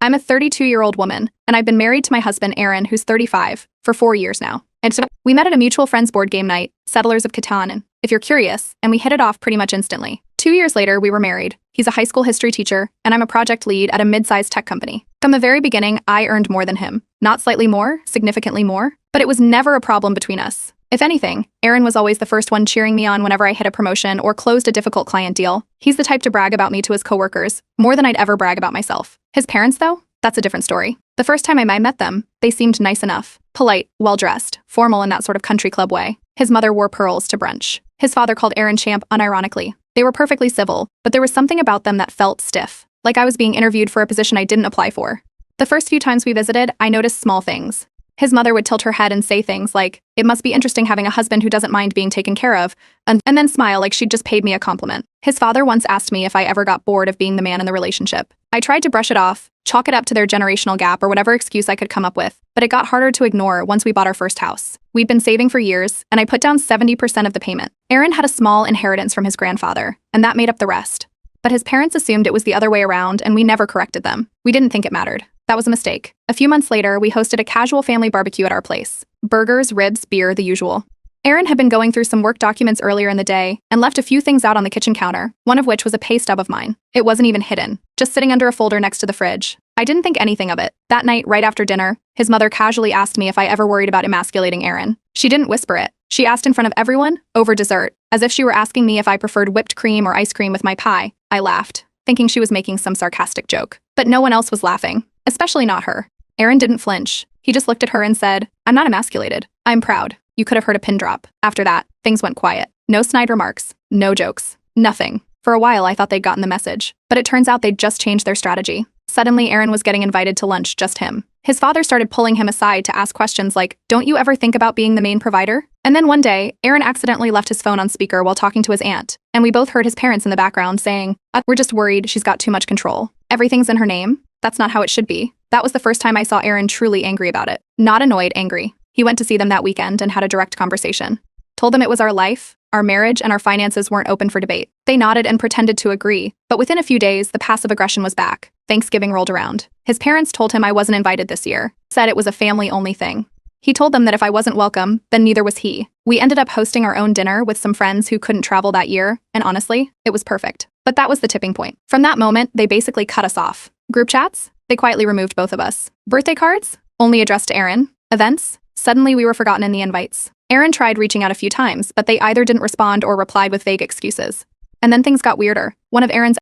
I'm a 32-year-old woman, and I've been married to my husband, Aaron, who's 35, for 4 years now. And so we met at a mutual friends board game night, Settlers of Catan, and if you're curious, and we hit it off pretty much instantly. 2 years later, we were married. He's a high school history teacher, and I'm a project lead at a mid-sized tech company. From the very beginning, I earned more than him. Not slightly more, significantly more, but it was never a problem between us. If anything, Aaron was always the first one cheering me on whenever I hit a promotion or closed a difficult client deal. He's the type to brag about me to his coworkers, more than I'd ever brag about myself. His parents, though? That's a different story. The first time I met them, they seemed nice enough. Polite, well-dressed, formal in that sort of country club way. His mother wore pearls to brunch. His father called Aaron champ unironically. They were perfectly civil, but there was something about them that felt stiff, like I was being interviewed for a position I didn't apply for. The first few times we visited, I noticed small things. His mother would tilt her head and say things like, "It must be interesting having a husband who doesn't mind being taken care of," and then smile like she'd just paid me a compliment. His father once asked me if I ever got bored of being the man in the relationship. I tried to brush it off, chalk it up to their generational gap or whatever excuse I could come up with, but it got harder to ignore once we bought our first house. We'd been saving for years, and I put down 70% of the payment. Aaron had a small inheritance from his grandfather, and that made up the rest. But his parents assumed it was the other way around, and we never corrected them. We didn't think it mattered. That was a mistake. A few months later, we hosted a casual family barbecue at our place. Burgers, ribs, beer, the usual. Aaron had been going through some work documents earlier in the day and left a few things out on the kitchen counter, one of which was a pay stub of mine. It wasn't even hidden, just sitting under a folder next to the fridge. I didn't think anything of it. That night, right after dinner, his mother casually asked me if I ever worried about emasculating Aaron. She didn't whisper it. She asked in front of everyone, over dessert, as if she were asking me if I preferred whipped cream or ice cream with my pie. I laughed, thinking she was making some sarcastic joke. But no one else was laughing, especially not her. Aaron didn't flinch. He just looked at her and said, "I'm not emasculated. I'm proud." You could have heard a pin drop. After that, things went quiet. No snide remarks, no jokes, nothing. For a while, I thought they'd gotten the message, but it turns out they'd just changed their strategy. Suddenly, Aaron was getting invited to lunch, just him. His father started pulling him aside to ask questions like, "Don't you ever think about being the main provider?" And then one day, Aaron accidentally left his phone on speaker while talking to his aunt, and we both heard his parents in the background saying, "We're just worried she's got too much control. Everything's in her name. That's not how it should be." That was the first time I saw Aaron truly angry about it. Not annoyed, angry. He went to see them that weekend and had a direct conversation. Told them it was our life, our marriage, and our finances weren't open for debate. They nodded and pretended to agree, but within a few days, the passive aggression was back. Thanksgiving rolled around. His parents told him I wasn't invited this year, said it was a family-only thing. He told them that if I wasn't welcome, then neither was he. We ended up hosting our own dinner with some friends who couldn't travel that year, and honestly, it was perfect. But that was the tipping point. From that moment, they basically cut us off. Group chats? They quietly removed both of us. Birthday cards? Only addressed to Aaron. Events? Suddenly we were forgotten in the invites. Aaron tried reaching out a few times, but they either didn't respond or replied with vague excuses. And then things got weirder. One of Aaron's